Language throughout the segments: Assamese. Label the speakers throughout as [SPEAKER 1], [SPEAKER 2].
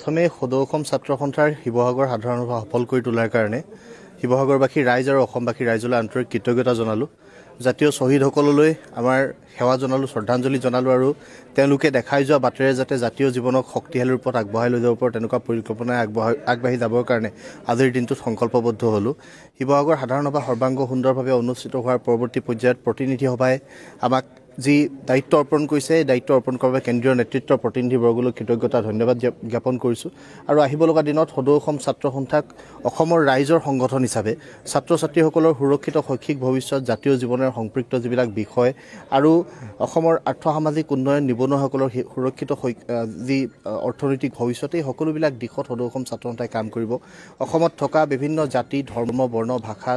[SPEAKER 1] প্ৰথমে সদৌ অসম ছাত্ৰ সন্থাৰ শিৱসাগৰ সাধাৰণ সভা সফল কৰি তোলাৰ কাৰণে শিৱসাগৰবাসী ৰাইজ আৰু অসমবাসী ৰাইজলৈ আন্তৰিক কৃতজ্ঞতা জনালোঁ। জাতীয় শ্বহীদসকললৈ আমাৰ সেৱা জনালোঁ, শ্ৰদ্ধাঞ্জলি জনালোঁ আৰু তেওঁলোকে দেখাই যোৱা বাটেৰে যাতে জাতীয় জীৱনক শক্তিশালী ৰূপত আগবঢ়াই লৈ যাব পাৰে তেনেকুৱা পৰিকল্পনাই আগবাঢ়ি যাবৰ কাৰণে আজিৰ দিনটোত সংকল্পবদ্ধ হ'লোঁ। শিৱসাগৰ সাধাৰণ সভা সৰ্বাংগ সুন্দৰভাৱে অনুষ্ঠিত হোৱাৰ পৰৱৰ্তী পৰ্যায়ত প্ৰতিনিধি সভাই আমাক যি দায়িত্ব অৰ্পণ কৰিছে এই দায়িত্ব অৰ্পণ কৰাৰ বাবে কেন্দ্ৰীয় নেতৃত্বৰ প্ৰতিনিধিবৰ্গলৈ কৃতজ্ঞতা ধন্যবাদ জ্ঞাপন কৰিছোঁ। আৰু আহিব লগা দিনত সদৌ অসম ছাত্ৰ সন্থাক অসমৰ ৰাইজৰ সংগঠন হিচাপে ছাত্ৰ ছাত্ৰীসকলৰ সুৰক্ষিত শৈক্ষিক ভৱিষ্যত, জাতীয় জীৱনৰ সম্পৃক্ত যিবিলাক বিষয় আৰু অসমৰ আৰ্থসামাজিক উন্নয়ন, নিবনুৱাসকলৰ সুৰক্ষিত যি অৰ্থনৈতিক ভৱিষ্যত, এই সকলোবিলাক দিশত সদৌ অসম ছাত্ৰ সন্থাই কাম কৰিব। অসমত থকা বিভিন্ন জাতি, ধৰ্ম, বৰ্ণ, ভাষা,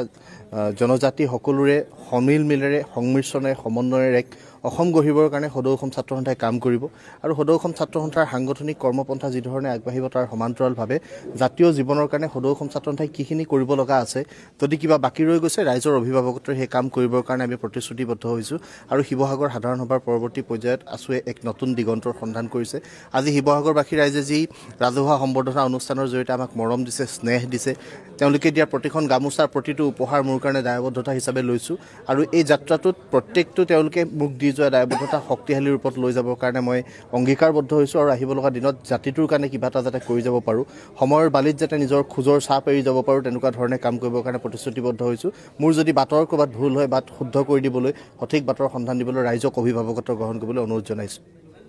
[SPEAKER 1] জনজাতি সকলোৰে সমিল মিলেৰে সংমিশ্ৰণে সমন্বয়েৰে এক অসম গঢ়িবৰ কাৰণে সদৌ অসম ছাত্ৰ সন্থাই কাম কৰিব। আৰু সদৌ অসম ছাত্ৰ সন্থাৰ সাংগঠনিক কৰ্মপন্থা যিধৰণে আগবাঢ়িব তাৰ সমান্তৰালভাৱে জাতীয় জীৱনৰ কাৰণে সদৌ অসম ছাত্ৰ সন্থাই কিখিনি কৰিব লগা আছে, যদি কিবা বাকী ৰৈ গৈছে ৰাইজৰ অভিভাৱকত্বই সেই কাম কৰিবৰ কাৰণে আমি প্ৰতিশ্ৰুতিবদ্ধ হৈছোঁ। আৰু শিৱসাগৰ সাধাৰণ সভাৰ পৰৱৰ্তী পৰ্যায়ত আছুৱে এক নতুন দিগন্তৰ সন্ধান কৰিছে। আজি শিৱসাগৰবাসী ৰাইজে যি ৰাজহুৱা সম্বৰ্ধনা অনুষ্ঠানৰ জৰিয়তে আমাক মৰম দিছে, স্নেহ দিছে, তেওঁলোকে দিয়া প্ৰতিখন গামোচাৰ প্ৰতিটো উপহাৰ মোৰ কাৰণে দায়বদ্ধতা হিচাপে লৈছোঁ। আৰু এই যাত্ৰাটোত প্ৰত্যেকটো তেওঁলোকে মোক দি যোৱা দায়বদ্ধতা শক্তিশালী ৰূপত লৈ যাবৰ কাৰণে মই অংগীকাৰবদ্ধ হৈছোঁ। আৰু আহিব লগা দিনত জাতিটোৰ কাৰণে কিবা এটা যাতে কৰি যাব পাৰোঁ, সময়ৰ বালিত যাতে নিজৰ খোজৰ চাপ এৰি যাব পাৰোঁ, তেনেকুৱা ধৰণে কাম কৰিবৰ কাৰণে প্ৰতিশ্ৰুতিবদ্ধ হৈছোঁ। মোৰ যদি বাটৰ ক'ৰবাত ভুল হয়, বাট শুদ্ধ কৰি দিবলৈ, সঠিক বাটৰ সন্ধান দিবলৈ ৰাইজক অভিভাৱকত্ব গ্ৰহণ কৰিবলৈ অনুৰোধ জনাইছোঁ।